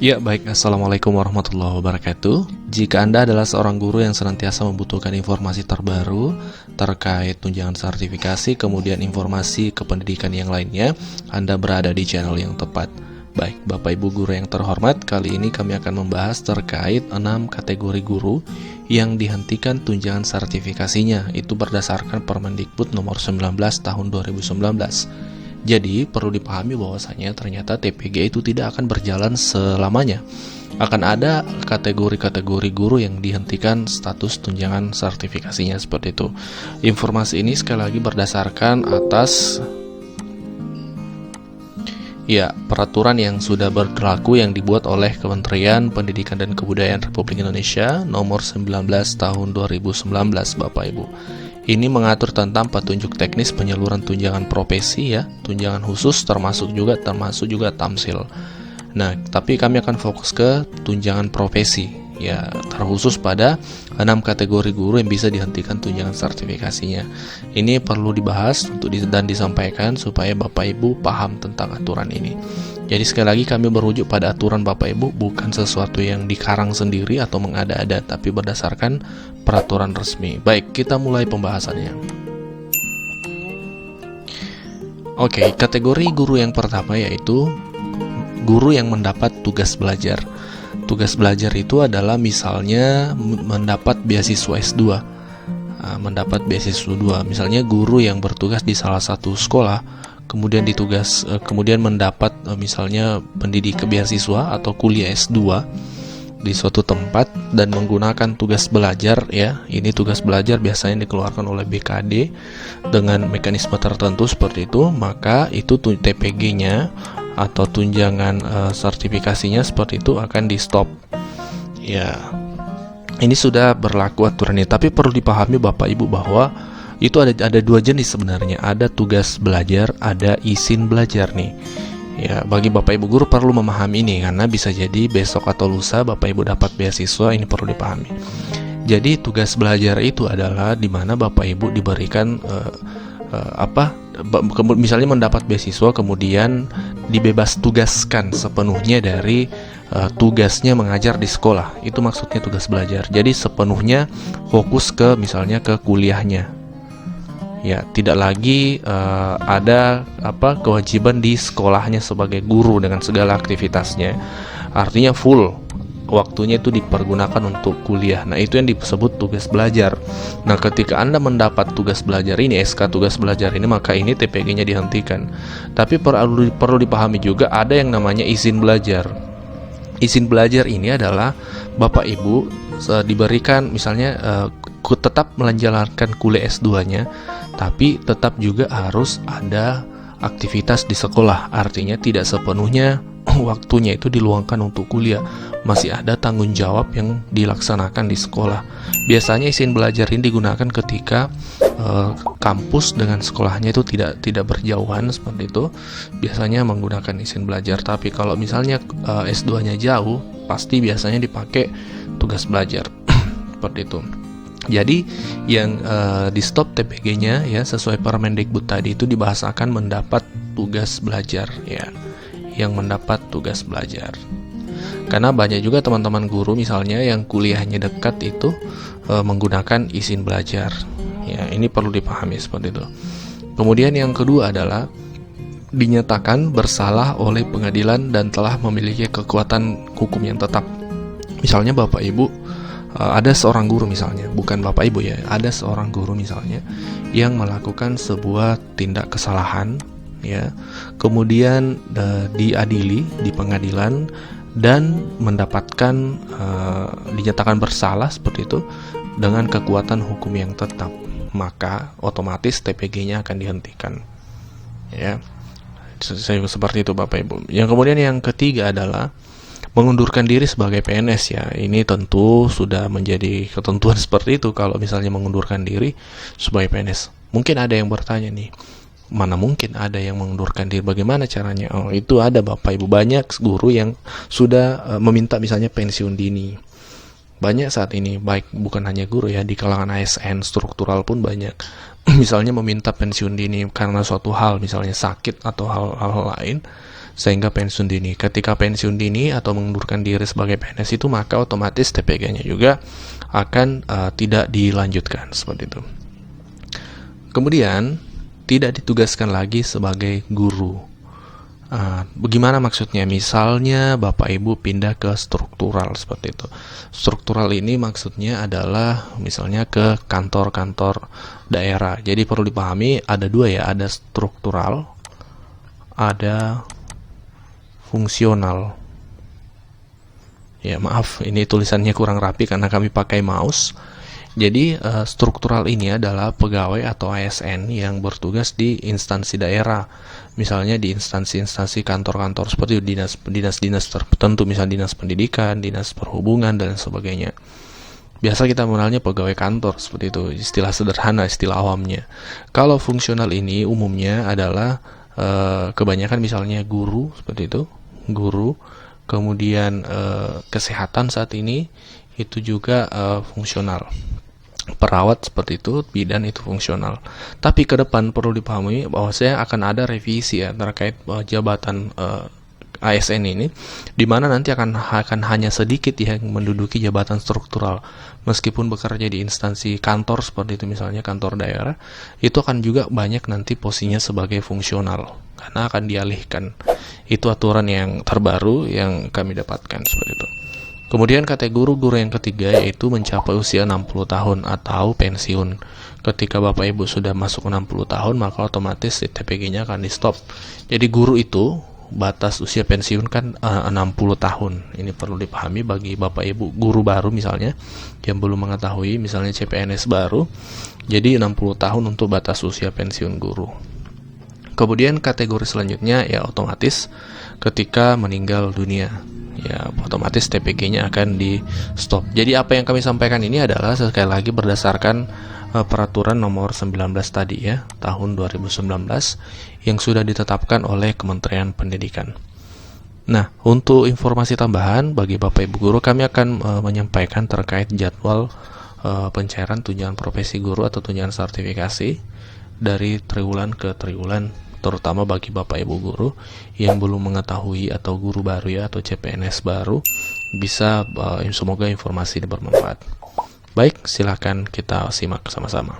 Ya, baik. Assalamualaikum warahmatullahi wabarakatuh. Jika Anda adalah seorang guru yang senantiasa membutuhkan informasi terbaru terkait tunjangan sertifikasi, kemudian informasi kependidikan yang lainnya, Anda berada di channel yang tepat. Baik, Bapak Ibu guru yang terhormat, kali ini kami akan membahas terkait 6 kategori guru yang dihentikan tunjangan sertifikasinya. Itu berdasarkan Permendikbud nomor 19 tahun 2019. Jadi perlu dipahami bahwasanya ternyata TPG itu tidak akan berjalan selamanya. Akan ada kategori-kategori guru yang dihentikan status tunjangan sertifikasinya seperti itu. Informasi ini sekali lagi berdasarkan atas peraturan yang sudah berlaku yang dibuat oleh Kementerian Pendidikan dan Kebudayaan Republik Indonesia nomor 19 tahun 2019, Bapak Ibu. Ini mengatur tentang petunjuk teknis penyaluran tunjangan profesi tunjangan khusus termasuk juga tamsil. Nah, tapi kami akan fokus ke tunjangan profesi, terkhusus pada 6 kategori guru yang bisa dihentikan tunjangan sertifikasinya. Ini perlu dibahas dan disampaikan supaya Bapak Ibu paham tentang aturan ini. Jadi sekali lagi kami merujuk pada aturan Bapak Ibu, bukan sesuatu yang dikarang sendiri atau mengada-ada, tapi berdasarkan peraturan resmi. Baik, kita mulai pembahasannya. Oke, kategori guru yang pertama yaitu guru yang mendapat tugas belajar. Tugas belajar itu adalah misalnya mendapat beasiswa S2. Misalnya guru yang bertugas di salah satu sekolah, kemudian mendapat misalnya pendidik beasiswa atau kuliah S2 di suatu tempat dan menggunakan tugas belajar ini tugas belajar biasanya dikeluarkan oleh BKD dengan mekanisme tertentu seperti itu, maka itu TPG-nya atau tunjangan sertifikasinya seperti itu akan di stop. Ini sudah berlaku aturan ini, tapi perlu dipahami Bapak Ibu bahwa itu ada dua jenis sebenarnya, ada tugas belajar, ada izin belajar nih. Bagi Bapak Ibu guru perlu memahami ini karena bisa jadi besok atau lusa Bapak Ibu dapat beasiswa, ini perlu dipahami. Jadi tugas belajar itu adalah di mana Bapak Ibu diberikan misalnya mendapat beasiswa kemudian dibebas tugaskan sepenuhnya dari tugasnya mengajar di sekolah. Itu maksudnya tugas belajar. Jadi sepenuhnya fokus ke misalnya ke kuliahnya. Tidak lagi ada kewajiban di sekolahnya sebagai guru dengan segala aktivitasnya. Artinya full waktunya itu dipergunakan untuk kuliah. Nah, itu yang disebut tugas belajar. Nah, ketika Anda mendapat tugas belajar ini, SK tugas belajar ini, maka ini TPG-nya dihentikan. Tapi perlu dipahami juga ada yang namanya izin belajar. Izin belajar ini adalah Bapak Ibu diberikan misalnya tetap menjalankan kuliah S2-nya, tapi tetap juga harus ada aktivitas di sekolah. Artinya tidak sepenuhnya waktunya itu diluangkan untuk kuliah, masih ada tanggung jawab yang dilaksanakan di sekolah. Biasanya izin belajar ini digunakan ketika kampus dengan sekolahnya itu tidak berjauhan seperti itu. Biasanya menggunakan izin belajar. Tapi kalau misalnya S2-nya jauh, pasti biasanya dipakai tugas belajar seperti itu. Jadi yang di stop TPG-nya sesuai Permendikbud tadi itu dibahasakan mendapat tugas belajar yang mendapat tugas belajar. Karena banyak juga teman-teman guru misalnya yang kuliahnya dekat itu menggunakan izin belajar. Ini perlu dipahami seperti itu. Kemudian yang kedua adalah dinyatakan bersalah oleh pengadilan dan telah memiliki kekuatan hukum yang tetap. Misalnya Bapak Ibu ada seorang guru misalnya, bukan Bapak Ibu ada seorang guru misalnya yang melakukan sebuah tindak kesalahan kemudian diadili di pengadilan dan mendapatkan dinyatakan bersalah seperti itu dengan kekuatan hukum yang tetap, maka otomatis TPG-nya akan dihentikan. Seperti itu Bapak Ibu. Yang kemudian yang ketiga adalah mengundurkan diri sebagai PNS. Ini tentu sudah menjadi ketentuan seperti itu kalau misalnya mengundurkan diri sebagai PNS. Mungkin ada yang bertanya nih, mana mungkin ada yang mengundurkan diri, bagaimana caranya? Itu ada Bapak Ibu, banyak guru yang sudah meminta misalnya pensiun dini. Banyak saat ini, baik bukan hanya guru di kalangan ASN struktural pun banyak. Misalnya meminta pensiun dini karena suatu hal, misalnya sakit atau hal-hal lain, sehingga pensiun dini. Ketika pensiun dini atau mengundurkan diri sebagai PNS itu, maka otomatis TPG-nya juga akan tidak dilanjutkan seperti itu. Kemudian tidak ditugaskan lagi sebagai guru. Bagaimana maksudnya? Misalnya Bapak Ibu pindah ke struktural seperti itu. Struktural ini maksudnya adalah misalnya ke kantor-kantor daerah. Jadi perlu dipahami ada dua ya, ada struktural, ada fungsional. Ya maaf, ini tulisannya kurang rapi karena kami pakai mouse. Jadi struktural ini adalah pegawai atau ASN yang bertugas di instansi daerah, misalnya di instansi-instansi kantor-kantor seperti dinas-dinas tertentu, misalnya dinas pendidikan, dinas perhubungan dan sebagainya. Biasa kita mengenalnya pegawai kantor seperti itu, istilah sederhana, istilah awamnya. Kalau fungsional ini umumnya adalah kebanyakan misalnya guru seperti itu, guru, kemudian kesehatan saat ini itu juga fungsional. Perawat seperti itu, bidan itu fungsional. Tapi ke depan perlu dipahami bahwa saya akan ada revisi ya terkait jabatan ASN ini, di mana nanti akan hanya sedikit yang menduduki jabatan struktural. Meskipun bekerja di instansi kantor seperti itu, misalnya kantor daerah, itu akan juga banyak nanti posisinya sebagai fungsional karena akan dialihkan. Itu aturan yang terbaru yang kami dapatkan seperti itu. Kemudian kategori guru yang ketiga yaitu mencapai usia 60 tahun atau pensiun. Ketika Bapak Ibu sudah masuk 60 tahun, maka otomatis TPG-nya akan di stop. Jadi guru itu batas usia pensiun kan 60 tahun. Ini perlu dipahami bagi Bapak Ibu guru baru misalnya yang belum mengetahui, misalnya CPNS baru. Jadi 60 tahun untuk batas usia pensiun guru. Kemudian kategori selanjutnya ya otomatis ketika meninggal dunia, ya otomatis TPG-nya akan di stop. Jadi apa yang kami sampaikan ini adalah sekali lagi berdasarkan peraturan nomor 19 tadi ya, tahun 2019 yang sudah ditetapkan oleh Kementerian Pendidikan. Nah, untuk informasi tambahan bagi Bapak Ibu guru, kami akan menyampaikan terkait jadwal pencairan tunjangan profesi guru atau tunjangan sertifikasi dari triwulan ke triwulan, terutama bagi Bapak Ibu guru yang belum mengetahui atau guru baru ya atau CPNS baru, bisa semoga informasi ini bermanfaat. Baik, silakan kita simak sama-sama.